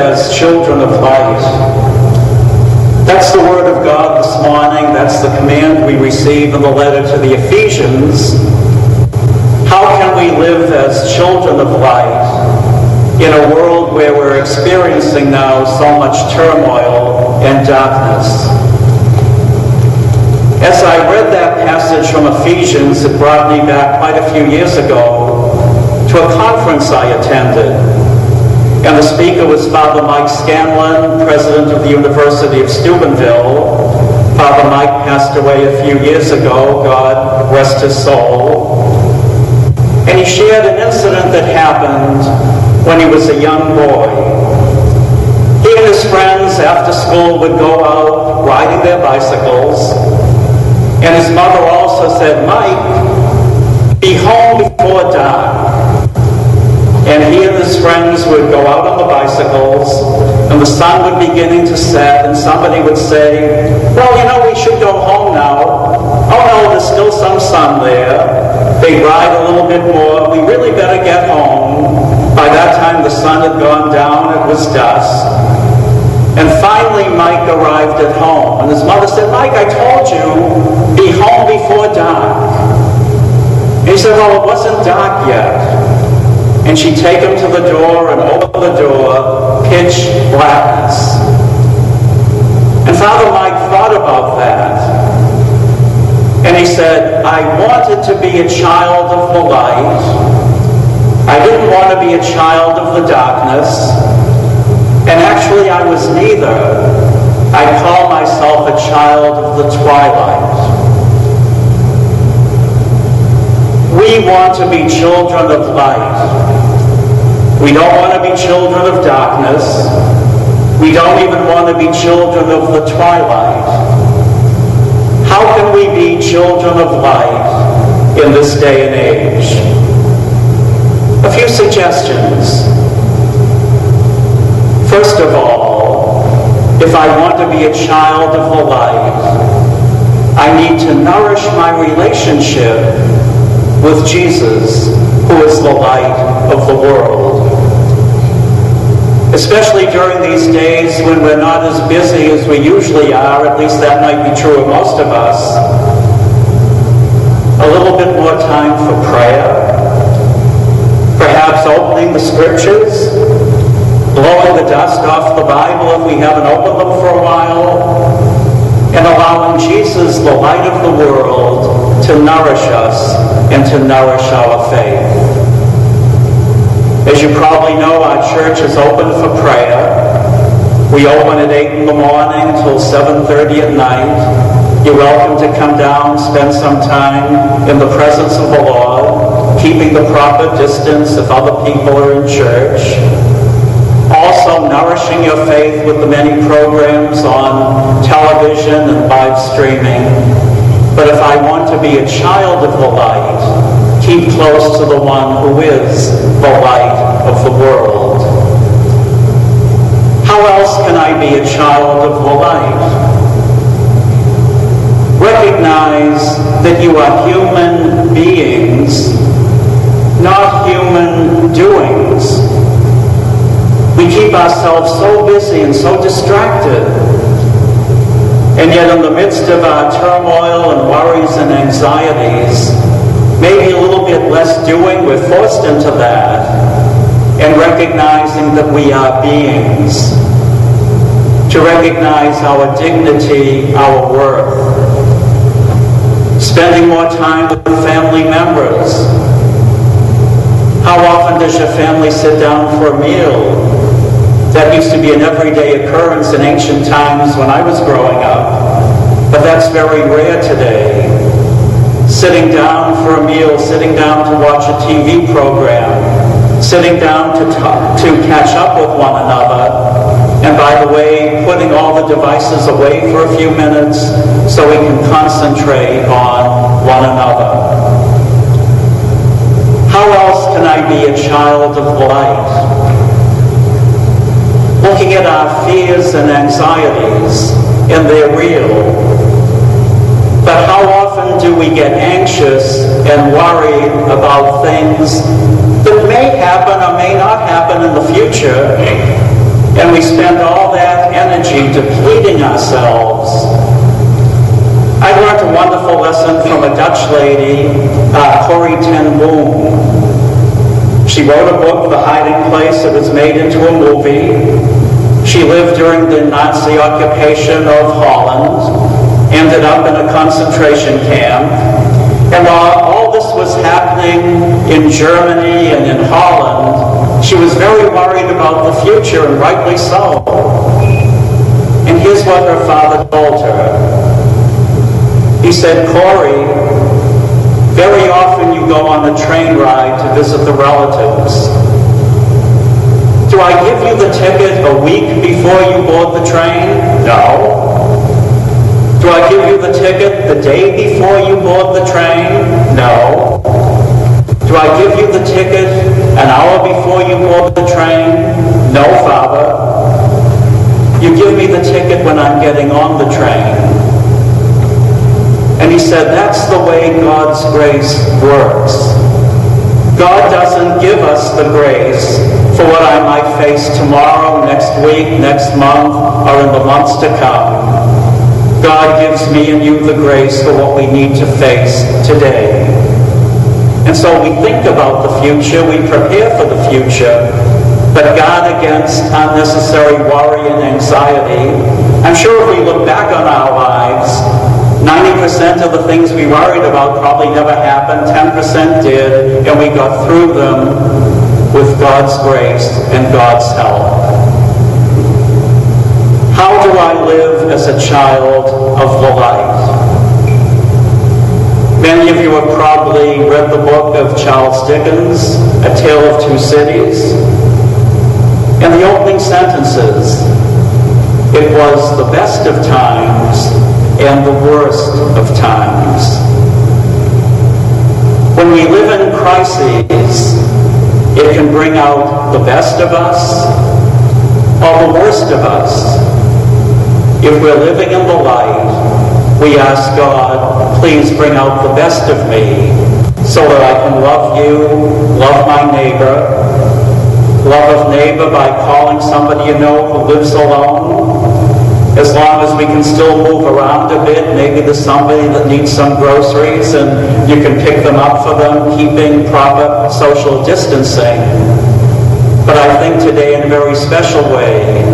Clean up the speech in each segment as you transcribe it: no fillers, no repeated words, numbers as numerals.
as children of light. That's the word of God this morning. That's the command we receive in the letter to the Ephesians. How can we live as children of light in a world where we're experiencing now so much turmoil and darkness? As I read that passage from Ephesians, it brought me back quite a few years ago to a conference I attended. And the speaker was Father Mike Scanlon, president of the University of Steubenville. Father Mike passed away a few years ago, God rest his soul. And he shared an incident that happened when he was a young boy. He and his friends after school would go out riding their bicycles. And his mother also said, "Mike, be home before dark." And he and his friends would go out on the bicycles, and the sun would be beginning to set, and somebody would say, "Well, we should go home now." "Oh no, there's still some sun there." They'd ride a little bit more. "We really better get home." By that time, the sun had gone down. It was dusk. And finally, Mike arrived at home. And his mother said, "Mike, I told you, be home before dark." And he said, "Well, it wasn't dark yet." And she'd take him to the door and open the door, pitch blackness. And Father Mike thought about that. And he said, "I wanted to be a child of the light. I didn't want to be a child of the darkness. And actually, I was neither. I call myself a child of the twilight." We want to be children of light. We don't want to be children of darkness. We don't even want to be children of the twilight. How can we be children of light in this day and age? A few suggestions. First of all, if I want to be a child of the light, I need to nourish my relationship with Jesus, who is the light of the world. Especially during these days when we're not as busy as we usually are, at least that might be true of most of us. A little bit more time for prayer, perhaps opening the scriptures, blowing the dust off the Bible if we haven't opened them for a while, and allowing Jesus, the light of the world, to nourish us and to nourish our faith. As you probably know, our church is open for prayer. We open at 8 in the morning till 7:30 at night. You're welcome to come down, spend some time in the presence of the Lord, keeping the proper distance if other people are in church. Also nourishing your faith with the many programs on television and live streaming. But if I want to be a child of the light, keep close to the one who is the light of the world. How else can I be a child of the light? Recognize that you are human beings, not human doings. We keep ourselves so busy and so distracted. And yet in the midst of our turmoil and worries and anxieties, maybe a little bit less doing, we're forced into that, and recognizing that we are beings. To recognize our dignity, our worth. Spending more time with family members. How often does your family sit down for a meal? That used to be an everyday occurrence in ancient times when I was growing up. But that's very rare today. Sitting down for a meal, sitting down to watch a TV program, sitting down to catch up with one another, and by the way, putting all the devices away for a few minutes so we can concentrate on one another. How else can I be a child of light? Looking at our fears and anxieties, and they're real. But how often do we get anxious and worried about things that may happen or may not happen in the future, And we spend all that energy depleting ourselves. I learned a wonderful lesson from a Dutch lady, Corrie ten Boom. She wrote a book, The Hiding Place. It was made into a movie. She lived during the Nazi occupation of Holland, ended up in a concentration camp. And while all this was happening in Germany and in Holland, she was very worried about the future, and rightly so. And here's what her father told her. He said, "Corrie, very often you go on a train ride to visit the relatives. Do I give you the ticket a week before you board the train? No. Do I give you the ticket the day before you board the train? No. Do I give you the ticket an hour before you board the train? No, Father. You give me the ticket when I'm getting on the train." And he said, that's the way God's grace works. God doesn't give us the grace for what I might face tomorrow, next week, next month, or in the months to come. God gives me and you the grace for what we need to face today. And so we think about the future, we prepare for the future, but guard against unnecessary worry and anxiety. I'm sure if we look back on our lives, 90% of the things we worried about probably never happened, 10% did, and we got through them with God's grace and God's help. How do I live as a child of the light? Many of you have probably read the book of Charles Dickens, A Tale of Two Cities. In the opening sentences, it was the best of times and the worst of times. When we live in crises, it can bring out the best of us or the worst of us. If we're living in the light, we ask God, please bring out the best of me so that I can love you, love my neighbor, love of neighbor by calling somebody you know who lives alone. As long as we can still move around a bit, maybe there's somebody that needs some groceries and you can pick them up for them, keeping proper social distancing. But I think today in a very special way,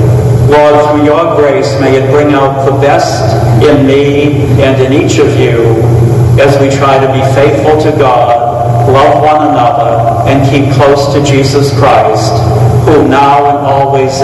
Lord, through your grace, may it bring out the best in me and in each of you as we try to be faithful to God, love one another, and keep close to Jesus Christ, who now and always